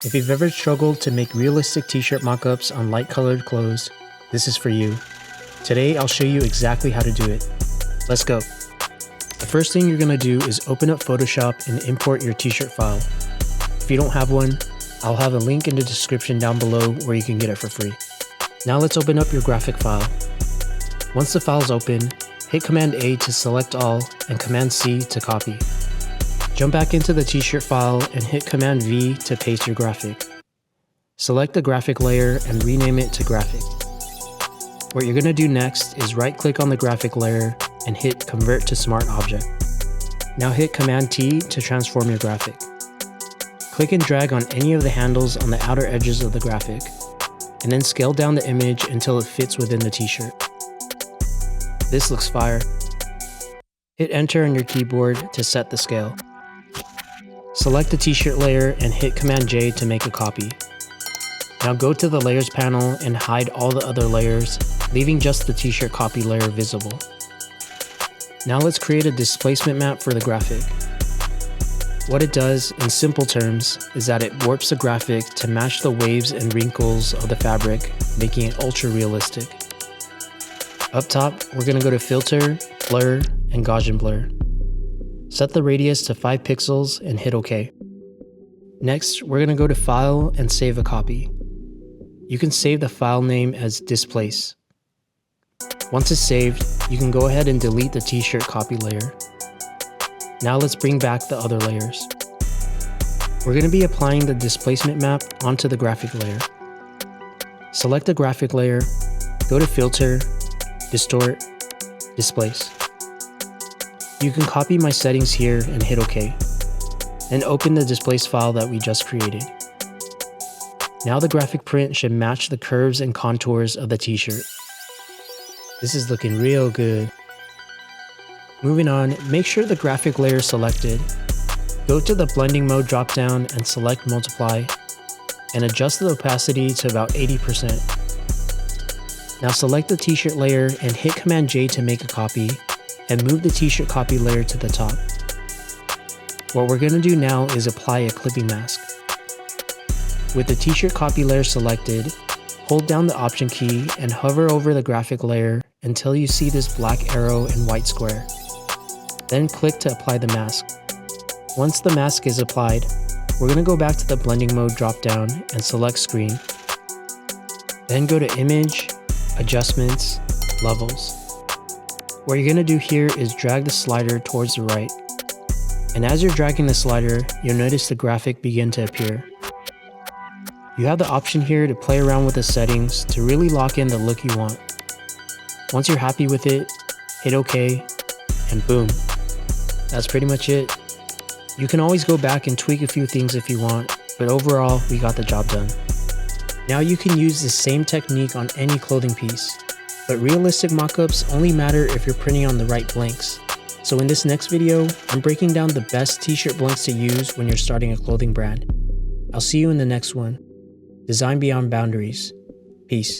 If you've ever struggled to make realistic t-shirt mockups on light colored clothes, this is for you. Today I'll show you exactly how to do it. Let's go. The first thing you're going to do is open up Photoshop and import your t-shirt file. If you don't have one, I'll have a link in the description down below where you can get it for free. Now let's open up your graphic file. Once the file is open, hit Command A to select all and Command C to copy. Jump back into the t-shirt file and hit Command V to paste your graphic. Select the graphic layer and rename it to graphic. What you're going to do next is right-click on the graphic layer and hit Convert to Smart Object. Now hit Command T to transform your graphic. Click and drag on any of the handles on the outer edges of the graphic, and then scale down the image until it fits within the t-shirt. This looks fire. Hit Enter on your keyboard to set the scale. Select the t-shirt layer and hit Command J to make a copy. Now go to the Layers panel and hide all the other layers, leaving just the t-shirt copy layer visible. Now let's create a displacement map for the graphic. What it does, in simple terms, is that it warps the graphic to match the waves and wrinkles of the fabric, making it ultra realistic. Up top, we're going to go to Filter, Blur, and Gaussian Blur. Set the radius to 5 pixels and hit OK. Next, we're going to go to File and save a copy. You can save the file name as Displace. Once it's saved, you can go ahead and delete the t-shirt copy layer. Now let's bring back the other layers. We're going to be applying the displacement map onto the graphic layer. Select the graphic layer, go to Filter, Distort, Displace. You can copy my settings here and hit OK. Then open the displace file that we just created. Now the graphic print should match the curves and contours of the t-shirt. This is looking real good. Moving on, make sure the graphic layer is selected. Go to the blending mode dropdown and select multiply, and adjust the opacity to about 80%. Now select the t-shirt layer and hit Command J to make a copy, and move the t-shirt copy layer to the top. What we're going to do now is apply a clipping mask. With the t-shirt copy layer selected, hold down the Option key and hover over the graphic layer until you see this black arrow and white square. Then click to apply the mask. Once the mask is applied, we're going to go back to the blending mode dropdown and select Screen. Then go to Image, Adjustments, Levels. What you're going to do here is drag the slider towards the right. And as you're dragging the slider, you'll notice the graphic begin to appear. You have the option here to play around with the settings to really lock in the look you want. Once you're happy with it, hit OK, and boom. That's pretty much it. You can always go back and tweak a few things if you want, but overall, we got the job done. Now you can use the same technique on any clothing piece, but realistic mockups only matter if you're printing on the right blanks. So in this next video, I'm breaking down the best t-shirt blanks to use when you're starting a clothing brand. I'll see you in the next one. Design beyond boundaries. Peace.